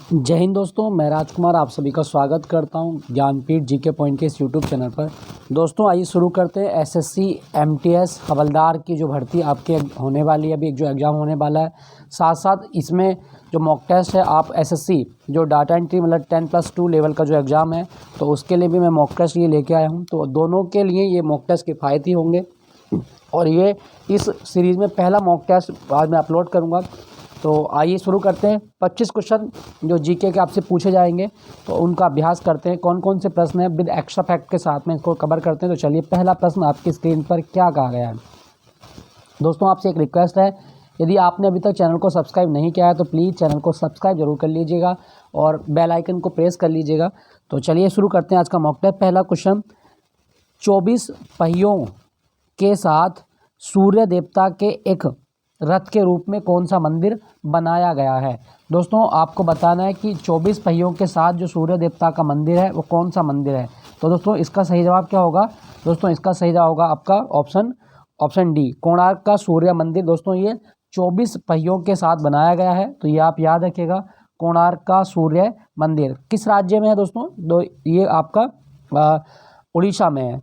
जय हिंद दोस्तों, मैं राजकुमार आप सभी का स्वागत करता हूं ज्ञानपीठ जीके पॉइंट के इस यूट्यूब चैनल पर। दोस्तों आइए शुरू करते हैं। एसएससी एमटीएस हवलदार की जो भर्ती आपके होने वाली है, अभी एक जो एग्ज़ाम होने वाला है, साथ साथ इसमें जो मॉक टेस्ट है, आप एसएससी जो डाटा एंट्री मतलब 10+2 लेवल का जो एग्ज़ाम है, तो उसके लिए भी मैं मॉक टेस्ट ये लेके आया हूँ। तो दोनों के लिए ये मॉक टेस्ट किफ़ायती होंगे और ये इस सीरीज़ में पहला मॉक टेस्ट बाद में अपलोड करूँगा। तो आइए शुरू करते हैं। 25 क्वेश्चन जो जीके के आपसे पूछे जाएंगे, तो उनका अभ्यास करते हैं। कौन कौन से प्रश्न हैं विद एक्स्ट्रा फैक्ट के साथ में इसको कवर करते हैं। तो चलिए, पहला प्रश्न आपकी स्क्रीन पर क्या कहा गया है। दोस्तों आपसे एक रिक्वेस्ट है, यदि आपने अभी तक चैनल को सब्सक्राइब नहीं किया है तो प्लीज़ चैनल को सब्सक्राइब जरूर कर लीजिएगा और बेल आइकन को प्रेस कर लीजिएगा। तो चलिए शुरू करते हैं आज का मॉक टेस्ट। पहला क्वेश्चन, 24 पहियों के साथ सूर्य देवता के एक रथ के रूप में कौन सा मंदिर बनाया गया है। दोस्तों आपको बताना है कि 24 पहियों के साथ जो सूर्य देवता का मंदिर है वो कौन सा मंदिर है। तो दोस्तों इसका सही जवाब क्या होगा। दोस्तों इसका सही जवाब होगा आपका ऑप्शन डी, कोणार्क का सूर्य मंदिर। दोस्तों ये 24 पहियों के साथ बनाया गया है, तो ये आप याद रखिएगा, कोणार्क का सूर्य मंदिर। किस राज्य में है दोस्तों। ये आपका उड़ीसा में है।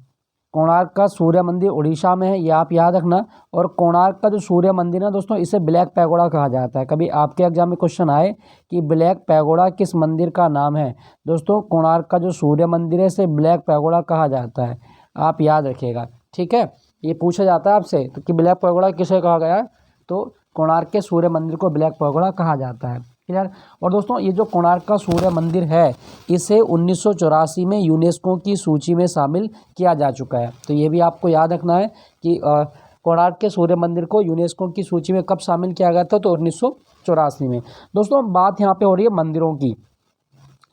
कोणार्क का सूर्य मंदिर उड़ीसा में है, ये आप याद रखना। और कोणार्क का जो सूर्य मंदिर है दोस्तों, इसे ब्लैक पैगोडा कहा जाता है। कभी आपके एग्जाम में क्वेश्चन आए कि ब्लैक पैगोडा किस मंदिर का नाम है, दोस्तों कोणार्क का जो सूर्य मंदिर है इसे ब्लैक पैगोडा कहा जाता है, आप याद रखिएगा। ठीक है, ये पूछा जाता है आपसे तो कि ब्लैक पैगोडा किसे कहा गया है, तो कोणार्क के सूर्य मंदिर को ब्लैक पैगोडा कहा जाता है। क्लियर। और दोस्तों ये जो कोणार्क का सूर्य मंदिर है, इसे 1984 में यूनेस्को की सूची में शामिल किया जा चुका है। तो ये भी आपको याद रखना है कि कोणार्क के सूर्य मंदिर को यूनेस्को की सूची में कब शामिल किया गया था, तो 1984 में। दोस्तों बात यहाँ पे हो रही है मंदिरों की,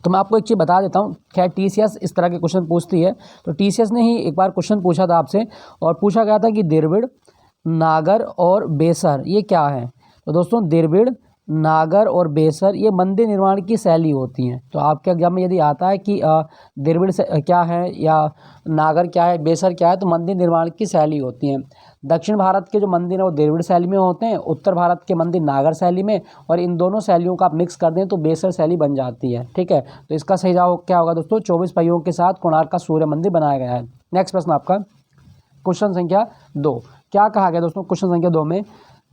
तो मैं आपको एक चीज़ बता देता हूँ। खैर टीसीएस इस तरह के क्वेश्चन पूछती है, तो टीसीएस ने ही एक बार क्वेश्चन पूछा था आपसे और पूछा गया था कि दिरबिड़, नागर और बेसर ये क्या है। तो दोस्तों दिरबिड़, नागर और बेसर ये मंदिर निर्माण की शैली होती हैं। तो आपके एग्जाम में यदि आता है कि दिरबिड़ से क्या है या नागर क्या है, बेसर क्या है, तो मंदिर निर्माण की शैली होती हैं। दक्षिण भारत के जो मंदिर हैं वो दिरबिड़ शैली में होते हैं, उत्तर भारत के मंदिर नागर शैली में, और इन दोनों शैलियों का आप मिक्स कर दें तो बेसर शैली बन जाती है। ठीक है, तो इसका सही जवाब क्या होगा दोस्तों, 24 पहियों के साथ कोणार्क का सूर्य मंदिर बनाया गया है। नेक्स्ट प्रश्न आपका क्वेश्चन संख्या 2, क्या कहा गया दोस्तों क्वेश्चन संख्या 2 में।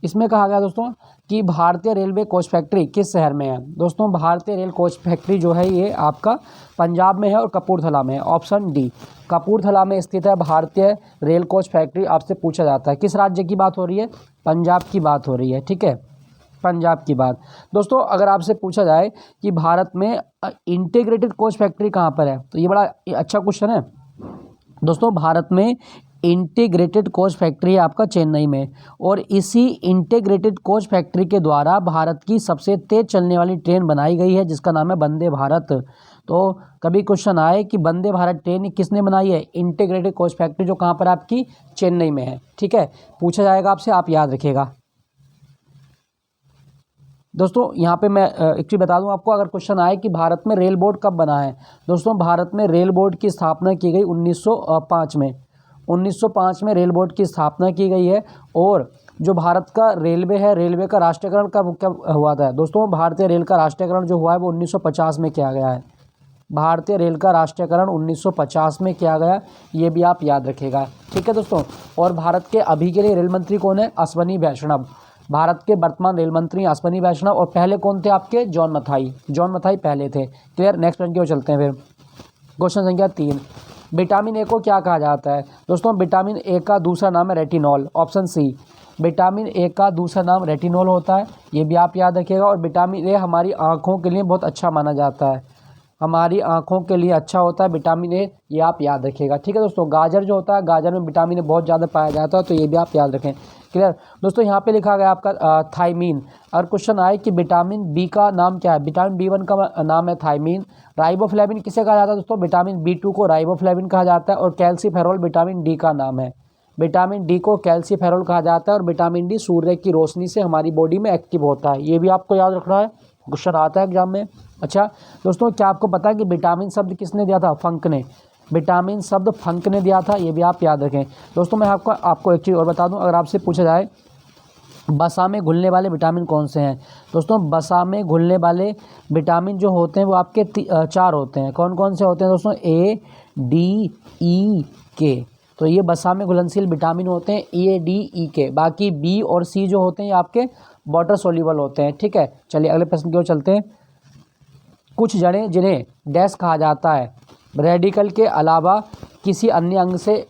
इसमें कहा गया दोस्तों कि भारतीय रेलवे कोच फैक्ट्री किस शहर में है। दोस्तों भारतीय रेल कोच फैक्ट्री जो है ये आपका पंजाब में है और कपूरथला में है। ऑप्शन डी, कपूरथला में स्थित है भारतीय रेल कोच फैक्ट्री। आपसे पूछा जाता है किस राज्य की बात हो रही है, पंजाब की बात हो रही है। ठीक है, पंजाब की बात। दोस्तों अगर आपसे पूछा जाए कि भारत में इंटीग्रेटेड कोच फैक्ट्री कहाँ पर है, तो ये बड़ा अच्छा क्वेश्चन है। दोस्तों भारत में इंटीग्रेटेड कोच फैक्ट्री है आपका चेन्नई में, और इसी इंटीग्रेटेड कोच फैक्ट्री के द्वारा भारत की सबसे तेज़ चलने वाली ट्रेन बनाई गई है, जिसका नाम है वंदे भारत। तो कभी क्वेश्चन आए कि वंदे भारत ट्रेन किसने बनाई है, इंटीग्रेटेड कोच फैक्ट्री जो कहाँ पर आपकी चेन्नई में है। ठीक है, पूछा जाएगा आपसे, आप याद रखिएगा। दोस्तों यहाँ पे मैं एक चीज़ बता दूं आपको, अगर क्वेश्चन आए कि भारत में रेल बोर्ड कब बना है, दोस्तों भारत में रेल बोर्ड की स्थापना की गई 1905 में। 1905 में रेल बोर्ड की स्थापना की गई है। और जो भारत का रेलवे है, रेलवे का राष्ट्रीयकरण कब हुआ था दोस्तों, भारतीय रेल का राष्ट्रीयकरण जो हुआ है वो 1950 में किया गया है। भारतीय रेल का राष्ट्रीयकरण 1950 में किया गया, ये भी आप याद रखिएगा। ठीक है दोस्तों, और भारत के अभी के लिए रेल मंत्री कौन है, अश्वनी वैष्णव। भारत के वर्तमान रेल मंत्री अश्वनी वैष्णव, और पहले कौन थे आपके, जॉन मथाई। जॉन मथाई पहले थे। क्लियर। नेक्स्ट प्रश्न की ओर चलते हैं फिर। क्वेश्चन संख्या 3, विटामिन ए को क्या कहा जाता है। दोस्तों विटामिन ए का दूसरा नाम है retinol. Option C, vitamin A का दूसरा नाम रेटिनॉल होता है, ये भी आप याद रखिएगा। और विटामिन ए हमारी आँखों के लिए बहुत अच्छा माना जाता है, हमारी आँखों के लिए अच्छा होता है विटामिन ए, ये आप याद रखिएगा। ठीक है दोस्तों, गाजर जो होता है, गाजर में विटामिन ए बहुत ज़्यादा पाया जाता है, तो ये भी आप याद रखें। क्लियर। दोस्तों यहाँ पे लिखा गया आपका थायमीन। और क्वेश्चन आए कि विटामिन बी का नाम क्या है, विटामिन B1 का नाम है थायमीन। राइबोफ्लेविन किसे कहा जाता है दोस्तों, विटामिन B2 को राइबोफ्लेविन कहा जाता है। और कैल्सीफेरॉल विटामिन डी का नाम है, विटामिन डी को कैल्सीफेरॉल कहा जाता है। और विटामिन डी सूर्य की रोशनी से हमारी बॉडी में एक्टिव होता है, ये भी आपको याद रखना है, क्वेश्चन आता है एग्जाम में। अच्छा दोस्तों, क्या आपको पता है कि विटामिन शब्द किसने दिया था, फंक ने। विटामिन शब्द फंक ने दिया था, ये भी आप याद रखें। दोस्तों मैं आपको एक चीज़ और बता दूं, अगर आपसे पूछा जाए वसा में घुलने वाले विटामिन कौन से हैं? दोस्तों वसा में घुलने वाले विटामिन जो होते हैं वो आपके 4 होते हैं। कौन कौन से होते हैं दोस्तों? ए, डी, ई, के। तो ये वसा में घुलनशील विटामिन होते हैं ए, डी, ई, के। बाकी बी और सी जो होते हैं ये आपके वाटर सोल्यूबल होते हैं। ठीक है, चलिए अगले प्रश्न की ओर चलते हैं। कुछ जड़ें जिन्हें डैश कहा जाता है, रेडिकल के अलावा किसी अन्य अंग से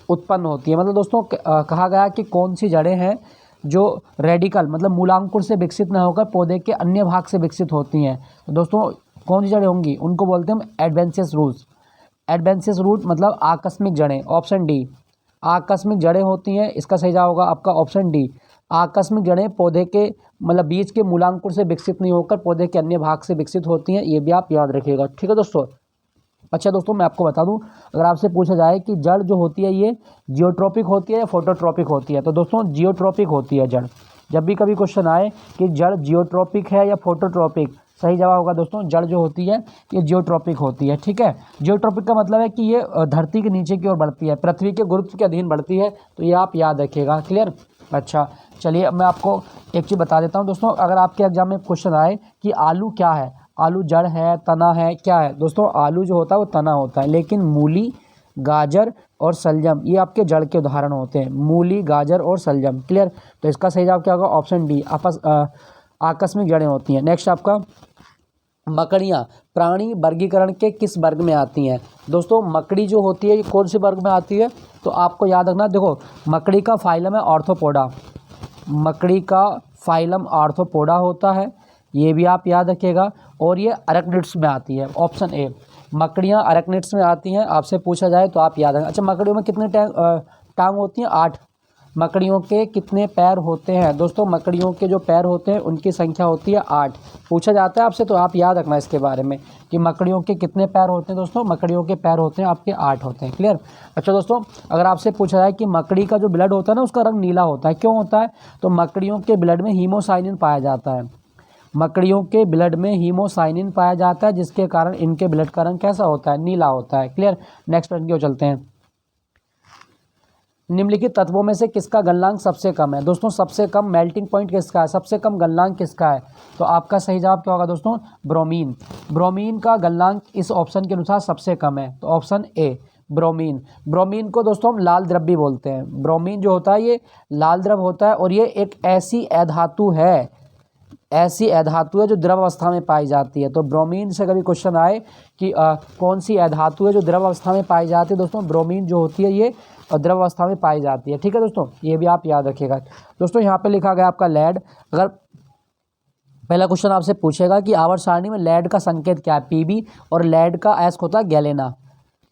उत्पन्न होती है। मतलब दोस्तों कहा गया कि कौन सी जड़ें हैं जो रेडिकल मतलब मूलांकुर से विकसित न होकर पौधे के अन्य भाग से विकसित होती हैं। तो दोस्तों कौन सी जड़ें होंगी? उनको बोलते हैं हम एडवेंशियस रूट्स। एडवेंशियस रूट मतलब आकस्मिक जड़ें, ऑप्शन डी। आकस्मिक जड़ें होती हैं, इसका सही जवाब होगा आपका ऑप्शन डी। आकस्मिक जड़ें पौधे के मतलब बीज के मूलांकुर से विकसित नहीं होकर पौधे के अन्य भाग से विकसित होती हैं, ये भी आप याद रखिएगा। ठीक है दोस्तों। अच्छा दोस्तों मैं आपको बता दूं, अगर आपसे पूछा जाए कि जड़ जो होती है ये जियोट्रॉपिक होती है या फोटोट्रॉपिक होती है, तो दोस्तों जियोट्रॉपिक होती है जड़। जब भी कभी क्वेश्चन आए कि जड़ जियोट्रॉपिक है या फोटोट्रॉपिक, सही जवाब होगा दोस्तों जड़ जो होती है ये जियोट्रॉपिक होती है। ठीक है, जियोट्रॉपिक का मतलब है कि ये धरती के नीचे की ओर बढ़ती है, पृथ्वी के गुरुत्व के अधीन बढ़ती है, तो ये आप याद रखिएगा। क्लियर? अच्छा चलिए अब मैं आपको एक चीज़ बता देता हूँ दोस्तों, अगर आपके एग्जाम में क्वेश्चन आए कि आलू क्या है, आलू जड़ है, तना है, क्या है? दोस्तों आलू जो होता है वो तना होता है, लेकिन मूली, गाजर और सलजम ये आपके जड़ के उदाहरण होते हैं। मूली, गाजर और सलजम। क्लियर? तो इसका सही जवाब क्या होगा? ऑप्शन डी, आकस्मिक जड़ें होती हैं। नेक्स्ट आपका, मकड़ियाँ प्राणी वर्गीकरण के किस वर्ग में आती हैं? दोस्तों मकड़ी जो होती है ये कौन से वर्ग में आती है? तो आपको याद रखना, देखो मकड़ी का फाइलम है आर्थ्रोपोडा। मकड़ी का फाइलम आर्थ्रोपोडा होता है, ये भी आप याद रखिएगा। और ये अरेक्निड्स में आती है, ऑप्शन ए। मकड़ियाँ अरेक्निड्स में आती हैं, आपसे पूछा जाए तो आप याद रखें। अच्छा मकड़ियों में कितने टांग होती हैं? 8। मकड़ियों के कितने पैर होते हैं? दोस्तों मकड़ियों के जो पैर होते हैं उनकी संख्या होती है 8। पूछा जाता है आपसे तो आप याद रखना इसके बारे में कि मकड़ियों के कितने पैर होते हैं। दोस्तों मकड़ियों के पैर होते हैं आपके 8 होते हैं। क्लियर? अच्छा दोस्तों अगर आपसे पूछा जाए कि मकड़ी का जो ब्लड होता है ना उसका रंग नीला होता है, क्यों होता है? तो मकड़ियों के ब्लड में हीमोसाइनिन पाया जाता है। मकड़ियों के ब्लड में हीमोसाइनिन पाया जाता है, जिसके कारण इनके ब्लड का रंग कैसा होता है? नीला होता है। क्लियर? नेक्स्ट प्रश्न की ओर चलते हैं। निम्नलिखित तत्वों में से किसका गलनांक सबसे कम है? दोस्तों सबसे कम मेल्टिंग पॉइंट किसका है? सबसे कम गलनांक किसका है? तो आपका सही जवाब क्या होगा दोस्तों? ब्रोमीन। ब्रोमीन का गलनांक इस ऑप्शन के अनुसार सबसे कम है, तो ऑप्शन ए ब्रोमीन। ब्रोमीन को दोस्तों हम लाल द्रव भी बोलते हैं। ब्रोमीन जो होता है ये लाल द्रव होता है और ये एक ऐसी अधातु है, ऐसी अधातु है जो द्रव अवस्था में पाई जाती है। तो ब्रोमीन से कभी क्वेश्चन आए कि कौन सी अधातु है जो द्रव अवस्था में पाई जाती है, दोस्तों ब्रोमीन जो होती है ये द्रव अवस्था में पाई जाती है। ठीक है दोस्तों, ये भी आप याद रखिएगा। दोस्तों यहाँ पे लिखा गया आपका लेड। अगर पहला क्वेश्चन आपसे पूछेगा कि आवर्त सारणी में लेड का संकेत क्या है? पीबी। और लेड का एस्क होता है गैलेना।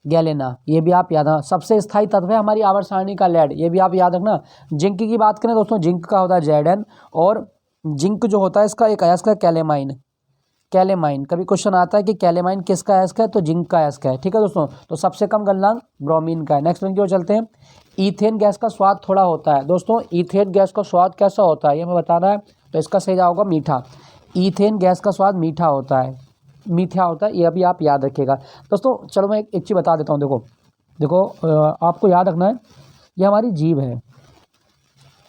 गैलेना ये भी आप याद रखना। सबसे स्थायी तत्व है हमारी आवर्त सारणी का लेड, ये भी आप याद रखना। जिंक की बात करें दोस्तों, जिंक का होता है Zn। और जिंक जो होता है इसका एक अयस्क है कैलेमाइन। कैलेमाइन कभी क्वेश्चन आता है कि कैलेमाइन किसका अयस्क है? तो जिंक का अयस्क है। ठीक है दोस्तों, तो सबसे कम गलनांक ब्रोमीन का है। नेक्स्ट की ओर चलते हैं। ईथेन गैस का स्वाद थोड़ा होता है। दोस्तों ईथेन गैस का स्वाद कैसा होता है ये हमें बताना है, तो इसका सही जवाब होगा मीठा। ईथेन गैस का स्वाद मीठा होता है, मीठा होता है, ये अभी आप याद रखिएगा। दोस्तों चलो मैं एक चीज़ बता देता हूँ। देखो आपको याद रखना है, ये हमारी जीभ है,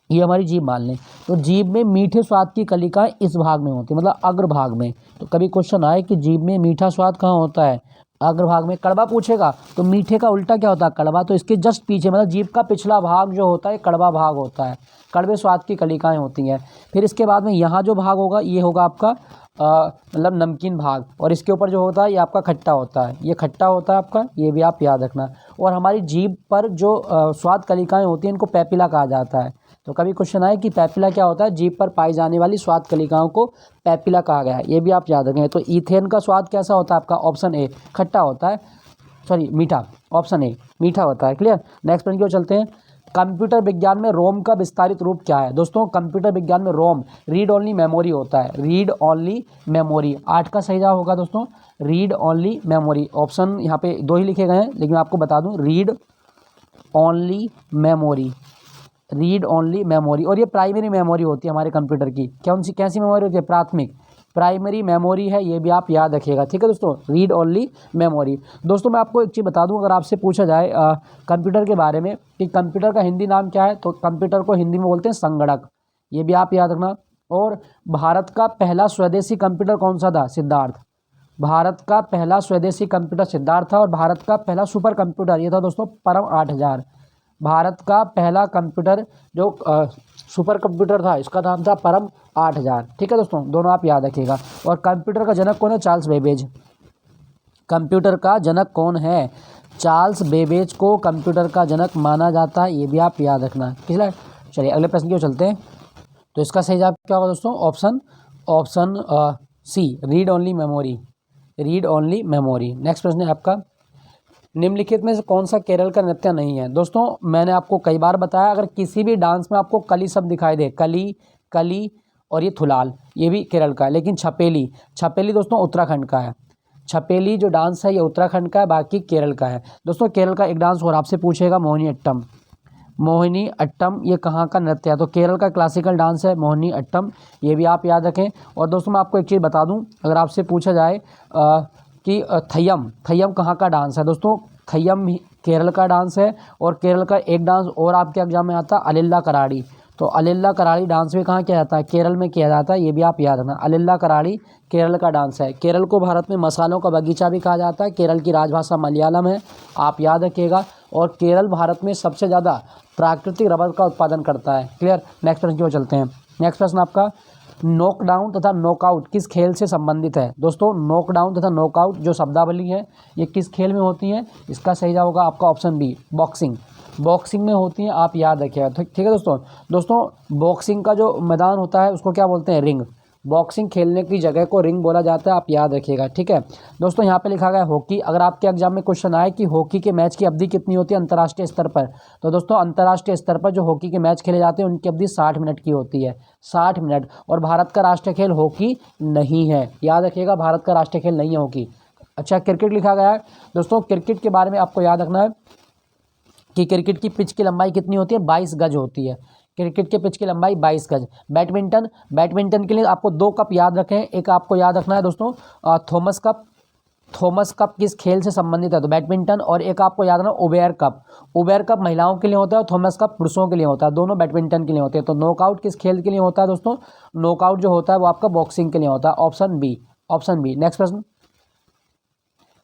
ये हमारी जीभ मान लें। तो जीभ में मीठे स्वाद की कलिकाएं इस भाग में होती है, मतलब अग्रभाग में। तो कभी क्वेश्चन आए कि जीभ में मीठा स्वाद कहाँ होता है? अग्रभाग में। कड़वा पूछेगा तो मीठे का उल्टा क्या होता है? कड़वा। तो इसके जस्ट पीछे मतलब जीभ का पिछला भाग जो होता है कड़वा भाग होता है, कड़वे स्वाद की कलिकाएं होती हैं। फिर इसके बाद में यहाँ जो भाग होगा ये होगा आपका मतलब नमकीन भाग, और इसके ऊपर जो होता है ये आपका खट्टा होता है, ये खट्टा होता है आपका, ये भी आप याद रखना। और हमारी जीभ पर जो स्वाद कलिकाएं होती हैं इनको पैपिला कहा जाता है। तो कभी क्वेश्चन आए कि पैपिला क्या होता है? जीभ पर पाई जाने वाली स्वाद कलिकाओं को पैपिला कहा गया है, ये भी आप याद रखें। तो ईथेन का स्वाद कैसा होता है आपका? ऑप्शन ए खट्टा होता है, सॉरी मीठा, ऑप्शन ए मीठा होता है। क्लियर? नेक्स्ट प्रश्न की ओर चलते हैं। कंप्यूटर विज्ञान में रोम का विस्तारित रूप क्या है? दोस्तों कंप्यूटर विज्ञान में रोम रीड ओनली मेमोरी होता है, रीड ओनली मेमोरी। 8 का सही जवाब होगा दोस्तों रीड ओनली मेमोरी। ऑप्शन यहाँ पे 2 ही लिखे गए हैं, लेकिन आपको बता दूं read only memory, read only memory. और ये प्राइमरी मेमोरी होती है हमारे कंप्यूटर की। कौन सी कैसी मेमोरी होती है? प्राथमिक, प्राइमरी मेमोरी है, ये भी आप याद रखिएगा। ठीक है दोस्तों, रीड ओनली मेमोरी। दोस्तों मैं आपको एक चीज़ बता दूं, अगर आपसे पूछा जाए कंप्यूटर के बारे में कि कंप्यूटर का हिंदी नाम क्या है, तो कंप्यूटर को हिंदी में बोलते हैं संगणक। ये भी आप याद रखना। और भारत का पहला स्वदेशी कंप्यूटर कौन सा था? सिद्धार्थ। भारत का पहला स्वदेशी कंप्यूटर सिद्धार्थ था। और भारत का पहला सुपर कंप्यूटर ये था दोस्तों परम 8000। भारत का पहला कंप्यूटर जो सुपर कंप्यूटर था इसका नाम था परम 8000। ठीक है दोस्तों, दोनों आप याद रखिएगा। और कंप्यूटर का जनक कौन है? Charles Babbage. कंप्यूटर का जनक कौन है? चार्ल्स बेबेज को कंप्यूटर का जनक माना जाता है, ये भी आप याद रखना। ठीक, चलिए अगले प्रश्न की ओर चलते हैं। तो इसका सही जवाब क्या होगा दोस्तों? Option C, read only memory. Read only memory. Next प्रश्न है आपका, निम्नलिखित में से कौन सा केरल का नृत्य नहीं है? दोस्तों मैंने आपको कई बार बताया, अगर किसी भी डांस में आपको कली शब्द दिखाई दे, कली, कली और ये थुलाल, ये भी केरल का है। लेकिन छपेली, छपेली दोस्तों उत्तराखंड का है। छपेली जो डांस है ये उत्तराखंड का है, बाकी केरल का है। दोस्तों केरल का एक डांस और आपसे पूछेगा, मोहिनी अट्टम। मोहिनी अट्टम ये कहाँ का नृत्य है? तो केरल का क्लासिकल डांस है मोहिनी अट्टम, ये भी आप याद रखें। और दोस्तों मैं आपको एक चीज़ बता दूं, अगर आपसे पूछा जाए कि थय्यम, थय्यम कहाँ का डांस है? दोस्तों थय्यम केरल का डांस है। और केरल का एक डांस और आपके एग्जाम में आता है अलिल्ला कराड़ी। तो अलिल्ला कराड़ी डांस भी कहाँ किया जाता है? केरल में किया जाता है, ये भी आप याद रखना। अलिल्ला कराड़ी केरल का डांस है। केरल को भारत में मसालों का बगीचा भी कहा जाता है। केरल की राजभाषा मलयालम है, आप याद रखिएगा। और केरल भारत में सबसे ज़्यादा प्राकृतिक रबर का उत्पादन करता है। क्लियर। नेक्स्ट प्रश्न की ओर चलते हैं। नेक्स्ट प्रश्न आपका, नॉकडाउन तथा नॉकआउट किस खेल से संबंधित है? दोस्तों नॉकडाउन तथा नॉकआउट जो शब्दावली है ये किस खेल में होती है? इसका सही जवाब होगा आपका ऑप्शन बी, बॉक्सिंग। बॉक्सिंग में होती हैं, आप याद रखिएगा। ठीक है दोस्तों। दोस्तों बॉक्सिंग का जो मैदान होता है उसको क्या बोलते हैं? रिंग। बॉक्सिंग खेलने की जगह को रिंग बोला जाता है, आप याद रखिएगा। ठीक है दोस्तों, यहाँ पे लिखा गया है हॉकी। अगर आपके एग्जाम में क्वेश्चन आए कि हॉकी के मैच की अवधि कितनी होती है अंतर्राष्ट्रीय स्तर पर, तो दोस्तों अंतर्राष्ट्रीय स्तर पर जो हॉकी के मैच खेले जाते हैं उनकी अवधि 60 मिनट की होती है, 60 मिनट। और भारत का राष्ट्रीय खेल हॉकी नहीं है, याद रखिएगा, भारत का राष्ट्रीय खेल नहीं है हॉकी। अच्छा, क्रिकेट लिखा गया है। दोस्तों क्रिकेट के बारे में आपको याद रखना है कि क्रिकेट की पिच की लंबाई कितनी होती है? 22 गज होती है। क्रिकेट के पिच की लंबाई 22 गज। बैडमिंटन, बैडमिंटन के लिए आपको 2 कप याद रखें। एक आपको याद रखना है दोस्तों थॉमस कप। थॉमस कप किस खेल से संबंधित है? तो बैडमिंटन। और एक आपको याद रखना उबेर कप। उबेर कप महिलाओं के लिए होता है और थॉमस कप पुरुषों के लिए होता है, दोनों बैडमिंटन के लिए होते हैं। तो नॉकआउट किस खेल के लिए होता है दोस्तों? नॉकआउट जो होता है वो आपका बॉक्सिंग के लिए होता है, option B, option B. Next प्रश्न,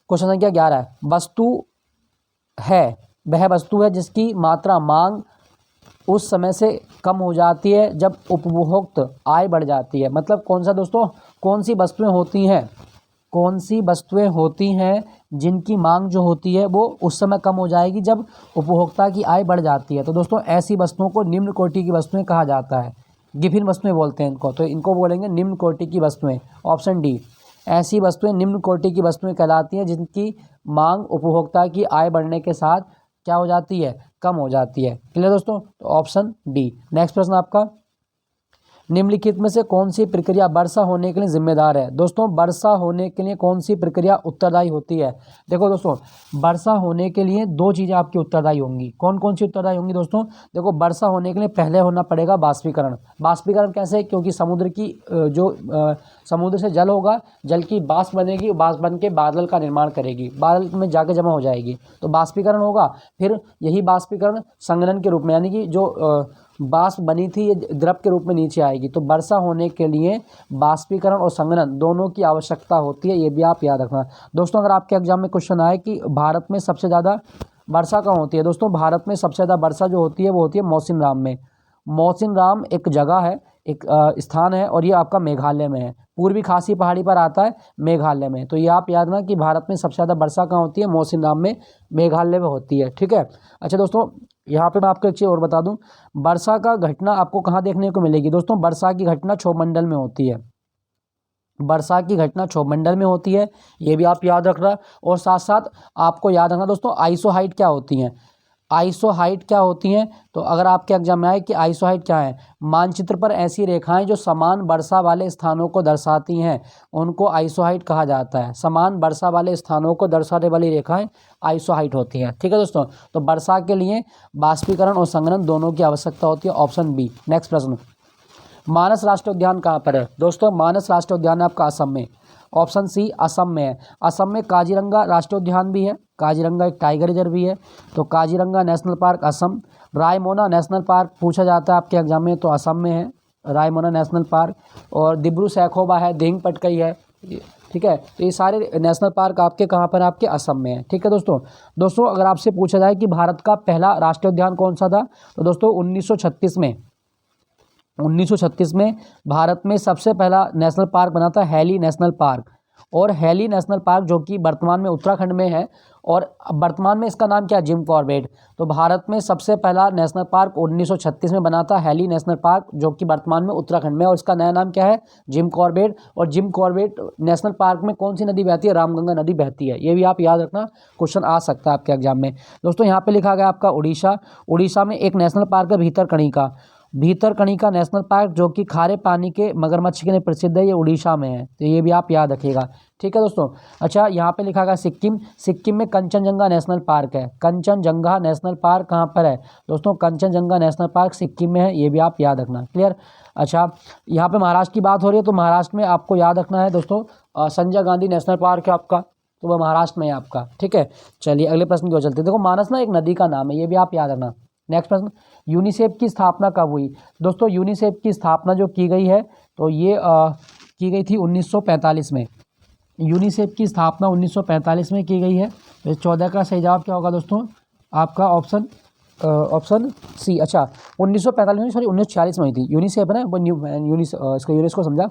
क्वेश्चन संख्या 11 है, वस्तु है वह वस्तु है जिसकी मात्रा मांग उस समय से कम हो जाती है जब उपभोक्त आय बढ़ जाती है। मतलब कौन सा दोस्तों, कौन सी वस्तुएं होती हैं, कौन सी वस्तुएं होती हैं जिनकी मांग जो होती है वो उस समय कम हो जाएगी जब उपभोक्ता की आय बढ़ जाती है? तो दोस्तों ऐसी वस्तुओं को निम्न कोटि की वस्तुएं कहा जाता है, विभिन्न वस्तुएं बोलते हैं इनको, तो इनको बोलेंगे निम्न कोटि की वस्तुएं, ऑप्शन डी। ऐसी वस्तुएं निम्न कोटि की वस्तुएं कहलाती हैं जिनकी मांग उपभोक्ता की आय बढ़ने के साथ क्या हो जाती है? कम हो जाती है। क्लियर दोस्तों, तो ऑप्शन डी। नेक्स्ट प्रश्न आपका, निम्नलिखित में से कौन सी प्रक्रिया वर्षा होने के लिए जिम्मेदार है? दोस्तों वर्षा होने के लिए कौन सी प्रक्रिया उत्तरदायी होती है? देखो दोस्तों, वर्षा होने के लिए 2 चीज़ें आपकी उत्तरदायी होंगी। कौन कौन सी उत्तरदायी होंगी दोस्तों? देखो वर्षा होने के लिए पहले होना पड़ेगा बाष्पीकरण। बाष्पीकरण कैसे? क्योंकि समुद्र की समुद्र से जल होगा, जल की वाष्प बनेगी, वाष्प बन के बादल का निर्माण करेगी, बादल में जाके जमा हो जाएगी, तो बाष्पीकरण होगा। फिर यही बाष्पीकरण संघनन के रूप में, यानी कि जो वाष्प बनी थी ये द्रव के रूप में नीचे आएगी। तो वर्षा होने के लिए बाष्पीकरण और संघनन दोनों की आवश्यकता होती है, ये भी आप याद रखना। दोस्तों अगर आपके एग्जाम में क्वेश्चन आए कि भारत में सबसे ज़्यादा वर्षा कहाँ होती है? दोस्तों भारत में सबसे ज़्यादा वर्षा जो होती है वो होती है मौसिनराम में। मौसिनराम एक जगह है, एक स्थान है, और ये आपका मेघालय में है, पूर्वी खासी पहाड़ी पर आता है, मेघालय में। तो ये आप याद रखना कि भारत में सबसे ज़्यादा वर्षा कहाँ होती है? मौसिनराम में, मेघालय में होती है। ठीक है। अच्छा दोस्तों, यहाँ पे मैं आपको एक चीज़ और बता दूं, वर्षा का घटना आपको कहाँ देखने को मिलेगी? दोस्तों वर्षा की घटना क्षोभमंडल में होती है, वर्षा की घटना क्षोभमंडल में होती है, ये भी आप याद रखना। और साथ साथ आपको याद रखना दोस्तों आइसोहाइट क्या होती हैं? आइसोहाइट क्या होती हैं? तो अगर आपके एग्जाम में आए कि आइसोहाइट क्या है, मानचित्र पर ऐसी रेखाएं जो समान वर्षा वाले स्थानों को दर्शाती हैं उनको आइसोहाइट कहा जाता है। समान वर्षा वाले स्थानों को दर्शाने वाली रेखाएं आइसोहाइट होती हैं। ठीक है दोस्तों, तो वर्षा के लिए बाष्पीकरण और संघनन दोनों की आवश्यकता होती है, ऑप्शन बी। नेक्स्ट प्रश्न, मानस राष्ट्रीय उद्यान कहाँ पर है? दोस्तों मानस राष्ट्रीय उद्यान है आपका असम में, ऑप्शन सी असम में है। असम में काजीरंगा राष्ट्रीय उद्यान भी है, काजीरंगा एक टाइगर रिजर्व भी है, तो Kaziranga national park Assam. Raimona national park पूछा जाता है आपके एग्जाम में, तो असम में है, रायमोना नेशनल पार्क, और दिब्रू सैखोवा है, दिहिंग पटकाई है, ठीक है। तो ये सारे नेशनल पार्क आपके कहाँ पर, आपके असम में है, ठीक है दोस्तों अगर आपसे पूछा जाए कि भारत का पहला राष्ट्रीय उद्यान कौन सा था, तो दोस्तों 1936 में भारत में सबसे पहला नेशनल पार्क बना था हैली नेशनल पार्क। और हैली नेशनल पार्क जो कि वर्तमान में उत्तराखंड में है, और वर्तमान में इसका नाम क्या है, जिम कॉर्बेट। तो भारत में सबसे पहला नेशनल पार्क 1936 में बना था हैली नेशनल पार्क, जो कि वर्तमान में उत्तराखंड में, और इसका नया नाम क्या है, जिम कॉर्बेट। और जिम कॉर्बेट नेशनल पार्क में कौन सी नदी बहती है, रामगंगा नदी बहती है। ये भी आप याद रखना, क्वेश्चन आ सकता है आपके एग्जाम में। दोस्तों यहाँ पे लिखा गया आपका उड़ीसा में एक नेशनल पार्क है भीतरकनिका नेशनल पार्क, जो कि खारे पानी के मगरमच्छ के लिए प्रसिद्ध है, ये उड़ीसा में है, तो ये भी आप याद रखिएगा, ठीक है दोस्तों। अच्छा यहाँ पे लिखा गया सिक्किम में कंचनजंगा नेशनल पार्क है। कंचनजंगा नेशनल पार्क कहाँ पर है दोस्तों, कंचनजंगा नेशनल पार्क सिक्किम में है, ये भी आप याद रखना, क्लियर। अच्छा यहाँ पे महाराष्ट्र की बात हो रही है, तो महाराष्ट्र में आपको याद रखना है दोस्तों, संजय गांधी नेशनल पार्क है आपका, तो वह महाराष्ट्र में है आपका, ठीक है। चलिए अगले प्रश्न की ओर चलते हैं। देखो मानस ना एक नदी का नाम है, ये भी आप याद रखना। नेक्स्ट प्रश्न, यूनिसेफ की स्थापना कब हुई दोस्तों, यूनिसेफ की स्थापना जो की गई है, तो ये की गई थी 1945 में। यूनिसेफ की स्थापना 1945 में की गई है। तो 14 का सही जवाब क्या होगा दोस्तों, आपका ऑप्शन सी। अच्छा 1945 में, सॉरी 1946 में हुई थी। यूनिसेफ है ना, वो इसका यूनेस्को समझा।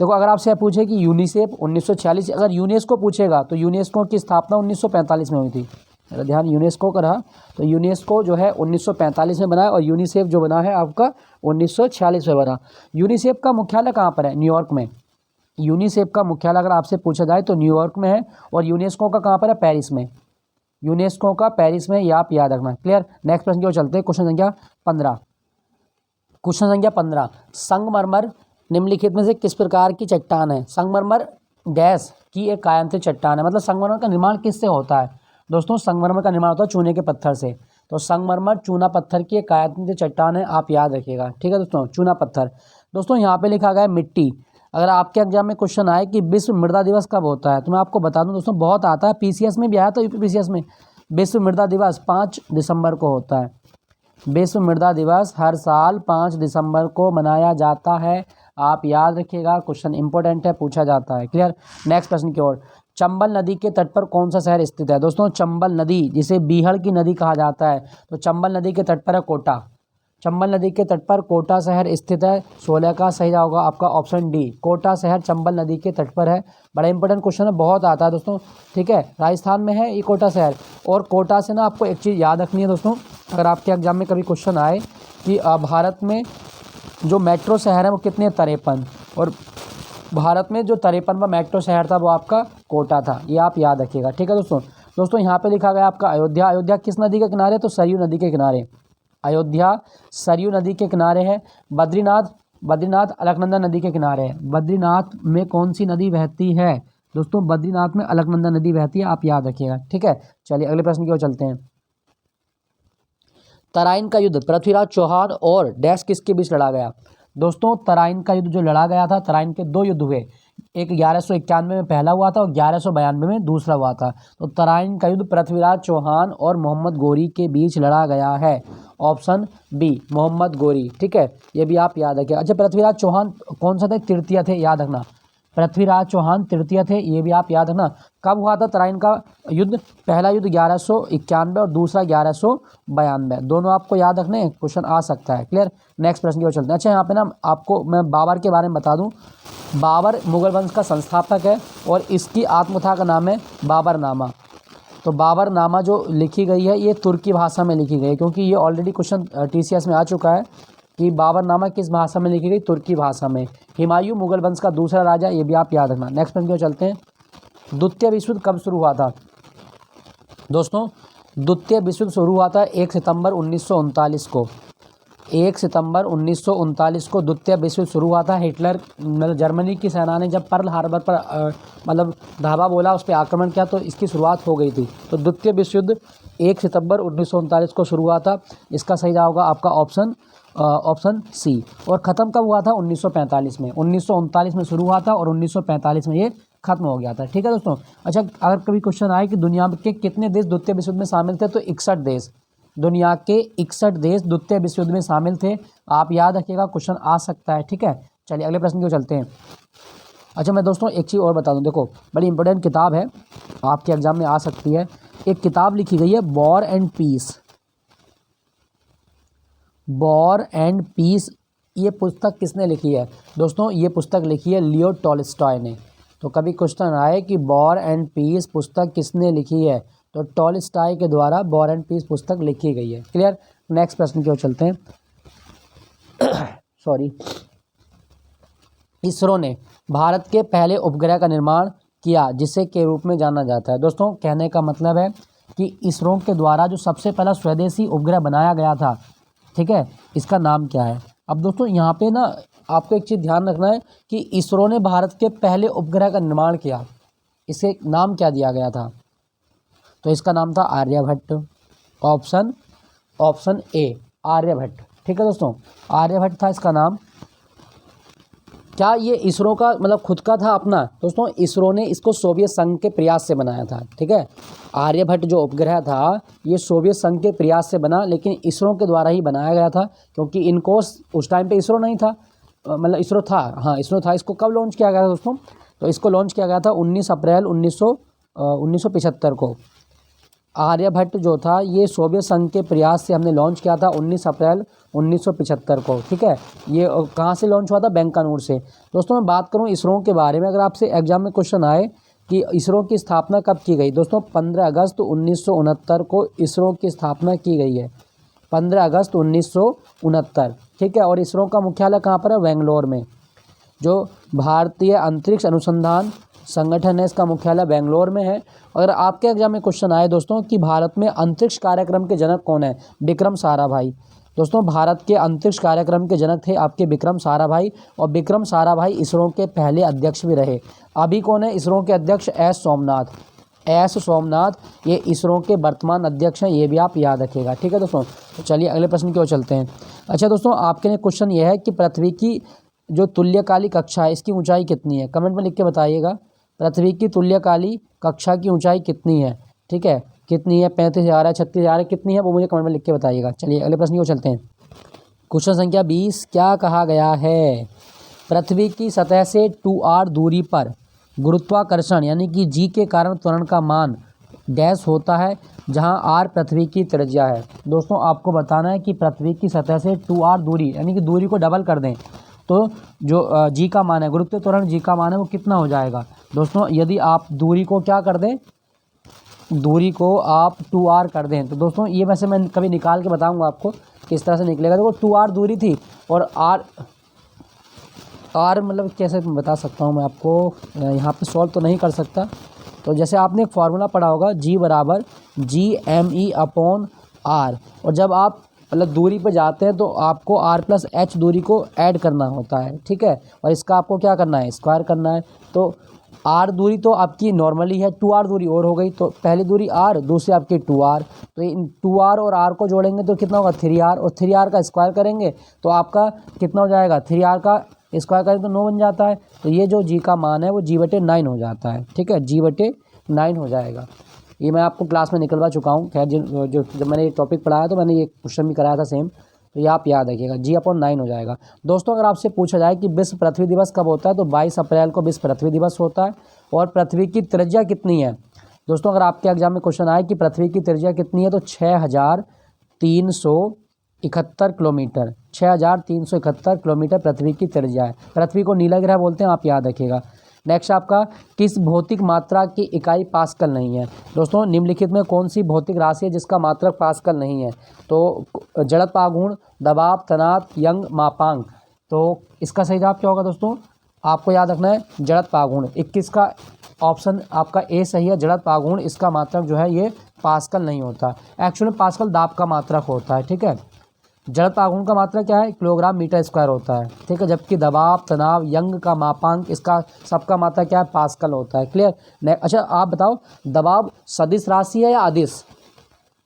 देखो अगर आपसे पूछे कि यूनिसेफ 1946, अगर यूनेस्को पूछेगा तो यूनेस्को की स्थापना 1945 में हुई थी। मेरा ध्यान यूनेस्को का रहा, तो यूनेस्को जो है 1945 में बना है, और यूनिसेफ जो बना है आपका 1946 में बना। यूनिसेफ का मुख्यालय कहाँ पर है, न्यूयॉर्क में। यूनिसेफ का मुख्यालय अगर आपसे पूछा जाए तो न्यूयॉर्क में है, और यूनेस्को का कहाँ पर है, पेरिस में। यूनेस्को का पेरिस में, ये आप याद रखना, क्लियर। नेक्स्ट प्रश्न की ओर चलते हैं, क्वेश्चन संख्या 15। संगमरमर निम्नलिखित में से किस प्रकार की चट्टान है। संगमरमर डैश की एक कायांत्रित चट्टान है, मतलब संगमरमर का निर्माण किससे होता है दोस्तों, संगमरमर का निर्माण होता है चूने के पत्थर से। तो संगमरमर चूना पत्थर की एक कायांत्रित चट्टान है, आप याद रखिएगा, ठीक है दोस्तों, चूना पत्थर। दोस्तों यहाँ पे लिखा गया है मिट्टी। अगर आपके एग्जाम में क्वेश्चन आए कि विश्व मृदा दिवस कब होता है, तो मैं आपको बता दूं दोस्तों, बहुत आता है, पीसीएस में भी आया था, यूपीपीसीएस में। विश्व मृदा दिवस 5 दिसंबर को होता है। विश्व मृदा दिवस हर साल 5 दिसंबर को मनाया जाता है, आप याद रखिएगा, क्वेश्चन इंपॉर्टेंट है, पूछा जाता है, क्लियर। नेक्स्ट प्रश्न की ओर, चंबल नदी के तट पर कौन सा शहर स्थित है दोस्तों। चंबल नदी, जिसे बीहड़ की नदी कहा जाता है, तो चंबल नदी के तट पर है कोटा। चंबल नदी के तट पर कोटा शहर स्थित है। 16 का सही होगा आपका ऑप्शन डी, कोटा शहर चंबल नदी के तट पर है। बड़ा इंपॉर्टेंट क्वेश्चन है, बहुत आता है दोस्तों, ठीक है, राजस्थान में है ये कोटा शहर। और कोटा से ना आपको एक चीज़ याद रखनी है दोस्तों, अगर आपके एग्जाम में कभी क्वेश्चन आए कि भारत में जो मेट्रो शहर है वो कितने, 53, और भारत में जो 53वां मेट्रो शहर था वो आपका कोटा था, ये आप याद रखिएगा, ठीक है दोस्तों यहाँ पे लिखा गया आपका अयोध्या किस नदी के किनारे, तो सरयू नदी के किनारे। अयोध्या सरयू नदी के किनारे है। बद्रीनाथ अलकनंदा नदी के किनारे है। बद्रीनाथ में कौन सी नदी बहती है दोस्तों, बद्रीनाथ में अलकनंदा नदी बहती है, आप याद रखिएगा, ठीक है। चलिए अगले प्रश्न की ओर चलते हैं। तराइन का युद्ध पृथ्वीराज चौहान और डैश किसके बीच लड़ा गया दोस्तों। तराइन का युद्ध जो लड़ा गया था, तराइन के 2 युद्ध हुए, एक 1191 में पहला हुआ था और 1192 में दूसरा हुआ था। तो तराइन का युद्ध पृथ्वीराज चौहान और मोहम्मद गोरी के बीच लड़ा गया है, ऑप्शन बी मोहम्मद गोरी, ठीक है, ये भी आप याद रखिए। अच्छा पृथ्वीराज चौहान कौन सा थे, तृतीय थे, याद रखना, पृथ्वीराज चौहान तृतीय थे, ये भी आप याद रखना। कब हुआ था तराइन का युद्ध, पहला युद्ध 1191 और दूसरा 1192, दोनों आपको याद रखने, क्वेश्चन आ सकता है, क्लियर। नेक्स्ट प्रश्न की ओर चलते हैं। अच्छा यहाँ पे ना आपको मैं बाबर के बारे में बता दूं, बाबर मुगल वंश का संस्थापक है और इसकी आत्मकथा का नाम है बाबरनामा। तो बाबरनामा जो लिखी गई है ये तुर्की भाषा में लिखी गई है, क्योंकि ये ऑलरेडी क्वेश्चन टीसीएस में आ चुका है कि बाबरनामा किस भाषा में लिखी गई, तुर्की भाषा में। हुमायूं मुगल वंश का दूसरा राजा, ये भी आप याद रखना। नेक्स्ट प्रश्न की ओर चलते हैं। द्वितीय विश्व युद्ध कब शुरू हुआ था दोस्तों। द्वितीय विश्व युद्ध शुरू हुआ था 1 सितंबर 1939 को। 1 सितंबर 1939 को द्वितीय विश्व युद्ध शुरू हुआ था। हिटलर मतलब जर्मनी की सेना ने जब पर्ल हार्बर पर मतलब धावा बोला, उस पर आक्रमण किया, तो इसकी शुरुआत हो गई थी। तो द्वितीय विश्व युद्ध 1 सितंबर 1939 को शुरू हुआ था। इसका सही जवाब होगा आपका ऑप्शन सी। और ख़त्म कब हुआ था, 1945 में। 1939 में शुरू हुआ था और 1945 में ये खत्म हो गया था, ठीक है दोस्तों। अच्छा अगर कभी क्वेश्चन आए कि दुनिया के कितने देश द्वितीय विश्व युद्ध में शामिल थे, तो 61 देश। दुनिया के 61 देश द्वितीय विश्व युद्ध में शामिल थे। आप याद रखिएगा, क्वेश्चन आ सकता है, ठीक है। चलिए अगले प्रश्न की ओर चलते हैं। अच्छा मैं दोस्तों एक चीज़ और बता दूं, देखो बड़ी इंपॉर्टेंट किताब है, आपके एग्जाम में आ सकती है। एक किताब लिखी गई है War and Peace. War and Peace, ये पुस्तक किसने लिखी है दोस्तों? ये पुस्तक लिखी है लियो टॉल्स्टॉय ने। तो कभी क्वेश्चन आए कि वॉर एंड पीस पुस्तक किसने लिखी है, तो टॉल्स्टॉय के द्वारा वॉर एंड पीस पुस्तक लिखी गई है। क्लियर। नेक्स्ट प्रश्न की ओर चलते हैं। सॉरी। इसरो ने भारत के पहले उपग्रह का निर्माण किया जिसे के रूप में जाना जाता है। दोस्तों कहने का मतलब है कि इसरो के द्वारा जो सबसे पहला स्वदेशी उपग्रह बनाया गया था, ठीक है, इसका नाम क्या है। अब दोस्तों यहाँ पे ना आपको एक चीज़ ध्यान रखना है कि इसरो ने भारत के पहले उपग्रह का निर्माण किया, इसे नाम क्या दिया गया था, तो इसका नाम था आर्यभट्ट। ऑप्शन ए आर्यभट्ट, ठीक है दोस्तों, आर्यभट्ट था इसका नाम। क्या ये इसरो का मतलब खुद का था अपना? दोस्तों इसरो ने इसको सोवियत संघ के प्रयास से बनाया था, ठीक है। आर्यभट्ट जो उपग्रह था ये सोवियत संघ के प्रयास से बना, लेकिन इसरो के द्वारा ही बनाया गया था, क्योंकि इनको उस टाइम पे इसरो नहीं था, मतलब इसरो था, हाँ इसरो था। इसको कब लॉन्च किया गया था दोस्तों? तो इसको लॉन्च किया गया था 19 अप्रैल 1975 को। आर्यभट्ट जो था ये सोवियत संघ के प्रयास से हमने लॉन्च किया था 19 अप्रैल 1975 को, ठीक है। ये कहाँ से लॉन्च हुआ था? बैंकानूर से। दोस्तों मैं बात करूँ इसरो के बारे में, अगर आपसे एग्जाम में क्वेश्चन आए कि इसरो की स्थापना कब की गई, दोस्तों 15 अगस्त 1969 को इसरो की स्थापना की गई है। 15 अगस्त 1969, ठीक है। और इसरो का मुख्यालय कहाँ पर है? बेंगलोर में। जो भारतीय अंतरिक्ष अनुसंधान संगठन है इसका मुख्यालय बेंगलोर में है। अगर आपके एग्जाम में क्वेश्चन आए दोस्तों कि भारत में अंतरिक्ष कार्यक्रम के जनक कौन है? विक्रम साराभाई। दोस्तों भारत के अंतरिक्ष कार्यक्रम के जनक थे आपके विक्रम साराभाई, और विक्रम साराभाई इसरो के पहले अध्यक्ष भी रहे। अभी कौन है इसरो के अध्यक्ष? एस सोमनाथ, ये इसरो के वर्तमान अध्यक्ष हैं, ये भी आप याद रखिएगा, ठीक है दोस्तों। तो चलिए अगले प्रश्न की ओर चलते हैं। अच्छा दोस्तों आपके लिए क्वेश्चन ये है कि पृथ्वी की जो तुल्यकाली कक्षा है इसकी ऊंचाई कितनी है? कमेंट में लिख के बताइएगा। पृथ्वी की तुल्यकाली कक्षा की ऊंचाई कितनी है, ठीक है, कितनी है? 35,000 है, 36,000 है, कितनी है वो मुझे कमेंट में लिख के बताइएगा। चलिए अगले प्रश्न की ओर चलते हैं। क्वेश्चन संख्या 20, क्या कहा गया है? पृथ्वी की सतह से 2r दूरी पर गुरुत्वाकर्षण यानी कि g के कारण त्वरण का मान डैश होता है, जहां r पृथ्वी की त्रिज्या है। दोस्तों आपको बताना है कि पृथ्वी की सतह से 2r दूरी यानी कि दूरी को डबल कर दें तो जो g का मान है, गुरुत्व त्वरण g का मान है, वो कितना हो जाएगा? दोस्तों यदि आप दूरी को क्या कर दें, दूरी को आप 2r कर दें, तो दोस्तों ये वैसे मैं कभी निकाल के बताऊंगा आपको किस तरह से निकलेगा। देखो 2r दूरी थी और r मतलब कैसे बता सकता हूँ मैं आपको, यहाँ पे सॉल्व तो नहीं कर सकता। तो जैसे आपने एक फार्मूला पढ़ा होगा g बराबर GME/r, और जब आप मतलब दूरी पर जाते हैं तो आपको r+h दूरी को ऐड करना होता है, ठीक है, और इसका आपको क्या करना है? स्क्वायर करना है। तो r दूरी तो आपकी नॉर्मली है, 2r दूरी और हो गई, तो पहली दूरी r, दूसरी आपकी 2r, तो इन 2r और r को जोड़ेंगे तो कितना होगा? 3r, और 3r का स्क्वायर करेंगे तो आपका कितना हो जाएगा? 3r का स्क्वायर करें तो 9 बन जाता है। तो ये जो g का मान है वो g/9 हो जाता है, ठीक है, g/9 हो जाएगा। ये मैं आपको क्लास में निकलवा चुका हूँ। खैर जब मैंने ये टॉपिक पढ़ाया तो मैंने ये क्वेश्चन भी कराया था सेम, तो ये आप याद रखिएगा, g/9 हो जाएगा। दोस्तों अगर आपसे पूछा जाए कि विश्व पृथ्वी दिवस कब होता है, तो 22 अप्रैल को विश्व पृथ्वी दिवस होता है। और पृथ्वी की त्रिज्या कितनी है? दोस्तों अगर आपके एग्जाम में क्वेश्चन आए कि पृथ्वी की त्रिज्या कितनी है, तो 6,371 किलोमीटर, 6,371 किलोमीटर पृथ्वी की त्रिज्या है। पृथ्वी को नीला ग्रह बोलते हैं, आप याद रखिएगा। नेक्स्ट आपका, किस भौतिक मात्रा की इकाई पास्कल नहीं है? दोस्तों निम्नलिखित में कौन सी भौतिक राशि है जिसका मात्रक पास्कल नहीं है? तो जड़त्व आघूर्ण, दबाव, तनाव, यंग मापांक। तो इसका सही जवाब क्या होगा दोस्तों? आपको याद रखना है जड़त्व आघूर्ण। 21 का ऑप्शन आपका ए सही है, जड़त्व आघूर्ण, इसका मात्रक जो है ये पास्कल नहीं होता। एक्चुअली पास्कल दाब का मात्रक होता है, ठीक है। जड़त्व आघूर्ण का मात्रक क्या है? किलोग्राम मीटर स्क्वायर होता है, ठीक है। जबकि दबाव, तनाव, यंग का मापांक, इसका सबका मात्रक क्या है? पास्कल होता है। क्लियर। अच्छा आप बताओ, दबाव सदिश राशि है या अदिश?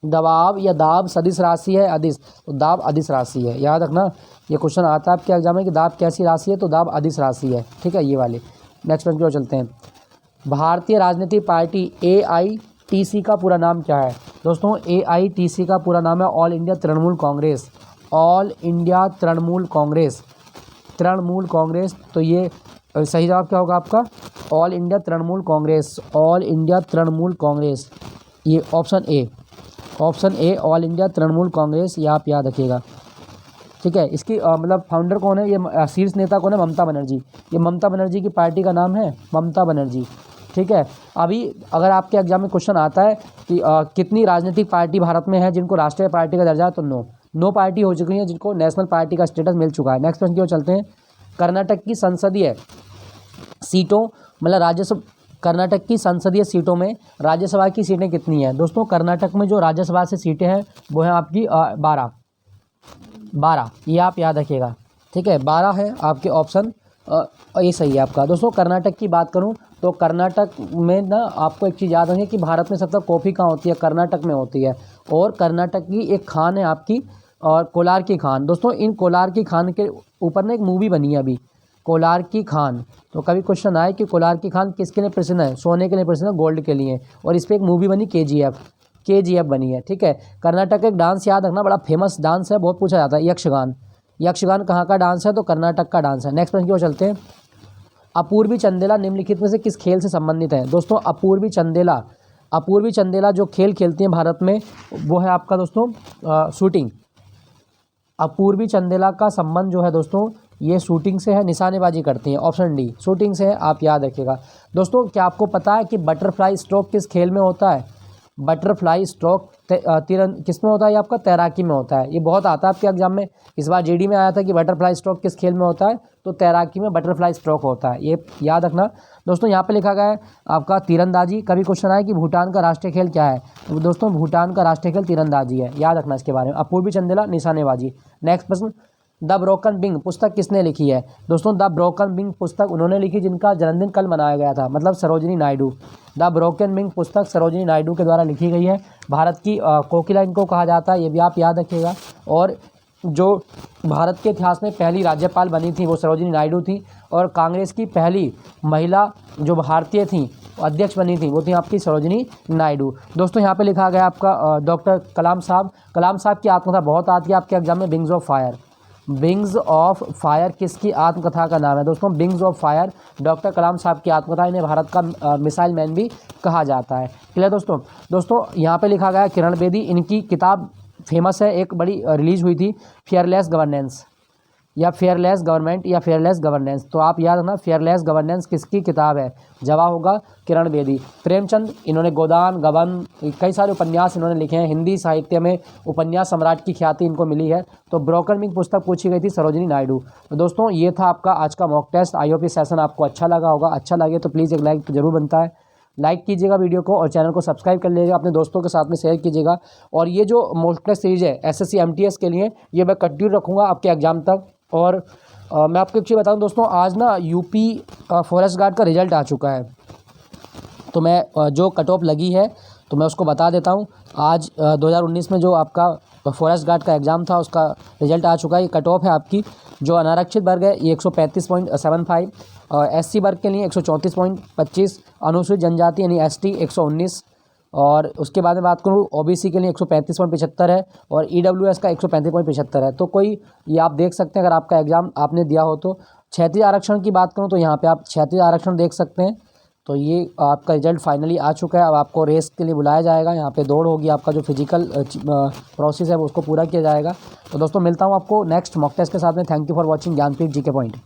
दबाव या दाब सदिश राशि है अदिश? तो दाब अदिश राशि है, याद रखना। ये क्वेश्चन आता है आपके एग्जाम में कि दाब कैसी राशि है, तो दाब अदिश राशि है, ठीक है, ये वाली। नेक्स्ट प्रश्न की ओर चलते हैं। भारतीय राजनीतिक पार्टी AITC का पूरा नाम क्या है? दोस्तों AITC का पूरा नाम है all India Trinamool Congress, all India Trinamool Congress, Trinamool Congress. तो ये सही जवाब क्या होगा आपका? All India Trinamool Congress, all India Trinamool Congress, ये option A, option A all India Trinamool Congress, ये आप याद रखिएगा। ठीक है, इसकी मतलब फाउंडर कौन है, ये शीर्ष नेता कौन है? ममता बनर्जी। ये ममता बनर्जी की पार्टी का नाम है ममता बनर्जी। ठीक है, अभी अगर आपके एग्जाम में क्वेश्चन आता है कि कितनी राजनीतिक पार्टी भारत में है जिनको राष्ट्रीय पार्टी का दर्जा है, तो नो पार्टी हो चुकी है जिनको नेशनल पार्टी का स्टेटस मिल चुका है। नेक्स्ट प्रश्न की ओर चलते हैं। कर्नाटक की संसदीय सीटों मतलब राज्यसभा, कर्नाटक की संसदीय सीटों में राज्यसभा की सीटें कितनी हैं? दोस्तों कर्नाटक में जो राज्यसभा से सीटें हैं वो हैं आपकी 12, ये आप याद रखिएगा। ठीक है, 12 है आपके ऑप्शन, ये सही है आपका। दोस्तों कर्नाटक की बात करूं तो कर्नाटक में ना आपको एक चीज़ याद रखें कि भारत में सबसे कॉफ़ी कहाँ होती है? कर्नाटक में होती है। और कर्नाटक की एक खान है आपकी और कोलार की खान। दोस्तों इन कोलार की खान के ऊपर ना एक मूवी बनी है अभी, कोलार की खान। तो कभी क्वेश्चन आए कि कोलार की खान किसके लिए प्रसिद्ध है? सोने के लिए प्रसिद्ध है, गोल्ड के लिए। और इस पर एक मूवी बनी KGF बनी है। ठीक है, कर्नाटक का एक डांस याद रखना, बड़ा फेमस डांस है, बहुत पूछा जाता है, यक्षगान। यक्षगान कहाँ का डांस है? तो कर्नाटक का डांस है। नेक्स्ट प्रश्न की ओर चलते हैं। अपूर्वी चंदेला निम्नलिखित में से किस खेल से संबंधित है? दोस्तों अपूर्वी चंदेला जो खेल खेलती हैं भारत में वो है आपका दोस्तों शूटिंग। अपूर्वी चंदेला का संबंध जो है दोस्तों ये शूटिंग से है, निशानेबाजी करती हैं। ऑप्शन डी शूटिंग से है, आप याद रखिएगा। दोस्तों क्या आपको पता है कि बटरफ्लाई स्ट्रोक किस खेल में होता है? बटरफ्लाई स्ट्रोक किस में होता है? ये आपका तैराकी में होता है। ये बहुत आता है आपके एग्जाम में, इस बार GD में आया था कि बटरफ्लाई स्ट्रोक किस खेल में होता है? तो तैराकी में बटरफ्लाई स्ट्रोक होता है, ये याद रखना। दोस्तों यहाँ पे लिखा गया है आपका तीरंदाजी। कभी क्वेश्चन आया कि भूटान का राष्ट्रीय खेल क्या है? तो दोस्तों भूटान का राष्ट्रीय खेल तीरंदाजी है, याद रखना इसके बारे में। अपूर्वी चंदेला निशानेबाजी। नेक्स्ट प्रश्न, द ब्रोकन विंग पुस्तक किसने लिखी है? दोस्तों द ब्रोकन विंग पुस्तक उन्होंने लिखी जिनका जन्मदिन कल मनाया गया था, मतलब Sarojini Naidu. The broken wing पुस्तक सरोजिनी नायडू के द्वारा लिखी गई है। भारत की कोकिला इनको कहा जाता है, ये भी आप याद रखिएगा। और जो भारत के इतिहास में पहली राज्यपाल बनी थी वो सरोजिनी नायडू थी। और कांग्रेस की पहली महिला जो भारतीय थी अध्यक्ष बनी थी वो थी आपकी सरोजिनी नायडू। दोस्तों यहाँ पे लिखा गया आपका डॉक्टर कलाम साहब की आत्मकथा बहुत आती है आपके एग्जाम में, wings of fire. Wings of fire किसकी आत्मकथा का नाम है? दोस्तों विंग्स ऑफ फायर डॉक्टर कलाम साहब की आत्मकथा, इन्हें भारत का मिसाइल मैन भी कहा जाता है। क्लियर दोस्तों यहाँ पे लिखा गया किरण बेदी, इनकी किताब फेमस है, एक बड़ी रिलीज हुई थी, फेयरलेस गवर्नेंस या फेयरलेस गवर्नमेंट या फेयरलेस गवर्नेंस। तो आप याद रखना फेयरलेस गवर्नेंस किसकी किताब है? जवाब होगा किरण बेदी। प्रेमचंद, इन्होंने गोदान गबन कई सारे उपन्यास इन्होंने लिखे हैं, हिंदी साहित्य में उपन्यास सम्राट की ख्याति इनको मिली है। तो ब्रोकन विंग पुस्तक पूछी गई थी सरोजिनी नायडू। तो दोस्तों ये था आपका आज का मॉक टेस्ट। आई होप ये सेशन आपको अच्छा लगा होगा। अच्छा लगे तो प्लीज़ एक लाइक तो जरूर बनता है, लाइक कीजिएगा वीडियो को और चैनल को सब्सक्राइब कर लीजिएगा, अपने दोस्तों के साथ में शेयर कीजिएगा। और ये जो मॉक टेस्ट सीरीज है SSC MTS के लिए ये मैं कंटिन्यू रखूँगा आपके एग्जाम तक। और मैं आपको एक चीज़ बताऊँ दोस्तों, आज ना UP फॉरेस्ट गार्ड का रिजल्ट आ चुका है। तो मैं जो कट ऑफ लगी है तो मैं उसको बता देता हूँ। आज 2019 में जो आपका फॉरेस्ट गार्ड का एग्ज़ाम था उसका रिजल्ट आ चुका है। ये कट ऑफ है आपकी, जो अनारक्षित वर्ग है ये 135.75, SC वर्ग के लिए 134.25, अनुसूचित जनजाति यानी ST 119, और उसके बाद में बात करूँ OBC के लिए 135.75 है और EWS का 135.75 है। तो कोई ये आप देख सकते हैं अगर आपका एग्ज़ाम आपने दिया हो तो। क्षैतिज आरक्षण की बात करूँ तो यहाँ पे आप क्षैतिज आरक्षण देख सकते हैं। तो ये आपका रिजल्ट फाइनली आ चुका है। अब आपको रेस के लिए बुलाया जाएगा, यहाँ पे दौड़ होगी, आपका जो फिजिकल प्रोसेस है वो उसको पूरा किया जाएगा। तो दोस्तों मिलता हूँ आपको नेक्स्ट मॉक टेस्ट के साथ में। Thank you for watching Jnanpith GK point.